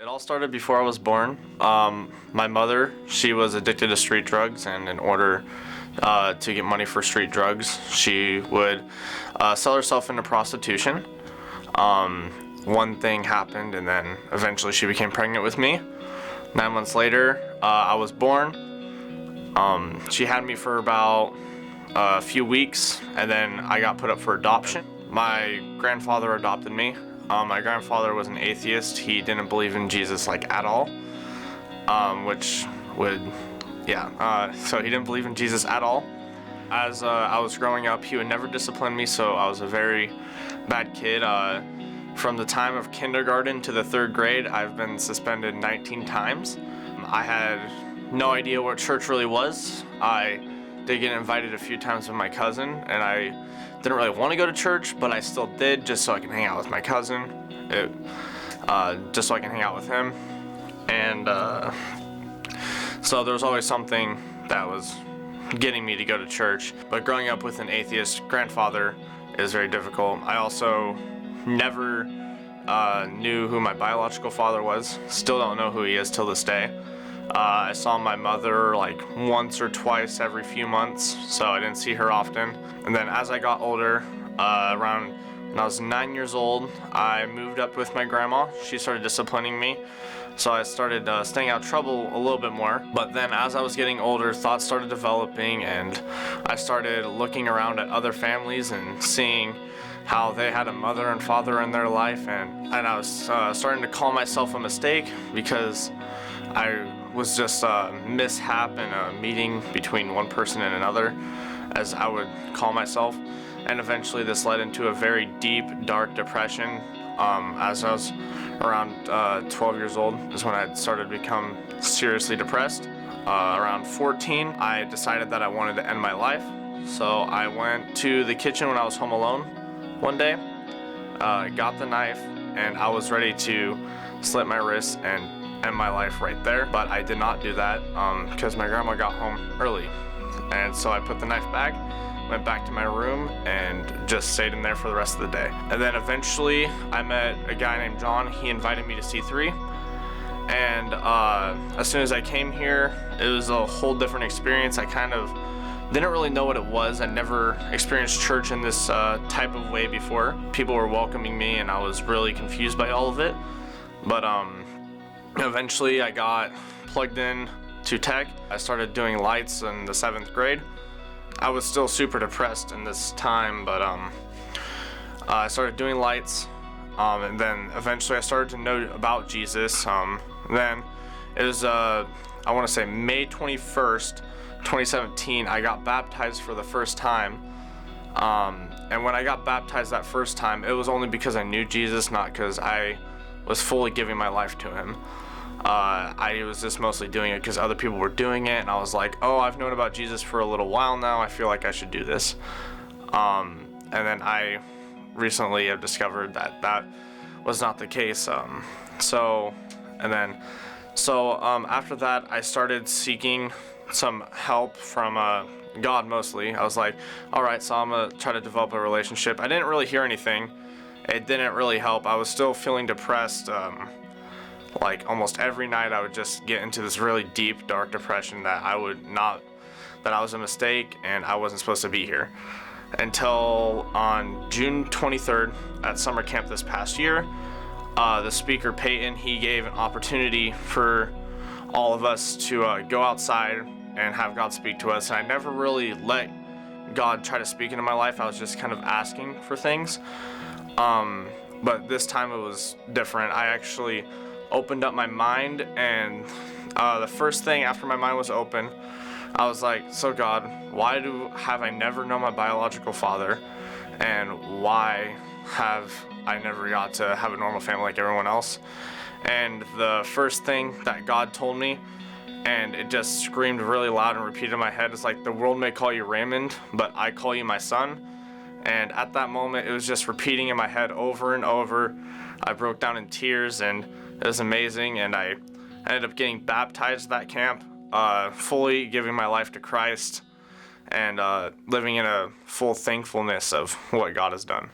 It all started before I was born. My mother, she was addicted to street drugs, and in order to get money for street drugs, she would sell herself into prostitution. One thing happened, and then eventually she became pregnant with me. 9 months later, I was born. She had me for about a few weeks, and then I got put up for adoption. My grandfather adopted me. My grandfather was an atheist. He didn't believe in Jesus at all, so he didn't believe in Jesus at all. As I was growing up, he would never discipline me, so I was a very bad kid. From the time of kindergarten to the 3rd grade, I've been suspended 19 times. I had no idea what church really was. I did get invited a few times with my cousin, and I didn't really want to go to church, but I still did just so I can hang out with my cousin, just so I can hang out with him. And so there was always something that was getting me to go to church. But growing up with an atheist grandfather is very difficult. I also never knew who my biological father was. Still don't know who he is till this day. I saw my mother once or twice every few months, so I didn't see her often. And then as I got older, around when I was 9 years old, I moved up with my grandma. She started disciplining me, so I started staying out of trouble a little bit more. But then as I was getting older, thoughts started developing, and I started looking around at other families and seeing how they had a mother and father in their life, and I was starting to call myself a mistake because I was just a mishap in a meeting between one person and another, as I would call myself. And eventually this led into a very deep, dark depression. As I was around 12 years old is when I started to become seriously depressed. Around 14, I decided that I wanted to end my life. So I went to the kitchen when I was home alone one day, got the knife, and I was ready to slit my wrists and end my life right there. But I did not do that because my grandma got home early. And so I put the knife back, went back to my room, and just stayed in there for the rest of the day. And then eventually I met a guy named John. He invited me to C3. And as soon as I came here, it was a whole different experience. I kind of didn't really know what it was. I never experienced church in this type of way before. People were welcoming me, and I was really confused by all of it. But eventually I got plugged in to tech. I started doing lights in the 7th grade. I was still super depressed in this time, but I started doing lights, and then eventually I started to know about Jesus. Then it was, I want to say May 21st, 2017, I got baptized for the first time. And when I got baptized that first time, it was only because I knew Jesus, not because I was fully giving my life to him. I was just mostly doing it because other people were doing it, and I was like, oh, I've known about Jesus for a little while now, I feel like I should do this. And then I recently have discovered that that was not the case. So after that, I started seeking some help from God mostly. I was like, all right, so I'm gonna try to develop a relationship. I didn't really hear anything. It didn't really help. I was still feeling depressed. Almost every night I would just get into this really deep, dark depression that I was a mistake and I wasn't supposed to be here. Until on June 23rd at summer camp this past year, the speaker Peyton, he gave an opportunity for all of us to go outside and have God speak to us. And I never really let God try to speak into my life. I was just kind of asking for things. But this time it was different. I actually opened up my mind, and the first thing after my mind was open, I was like, so God, why have I never known my biological father, and why have I never got to have a normal family like everyone else? And the first thing that God told me, and it just screamed really loud and repeated in my head, is like, the world may call you Raymond, but I call you my son. And at that moment, it was just repeating in my head over and over. I broke down in tears, and it was amazing, and I ended up getting baptized at that camp, fully giving my life to Christ, and living in a full thankfulness of what God has done.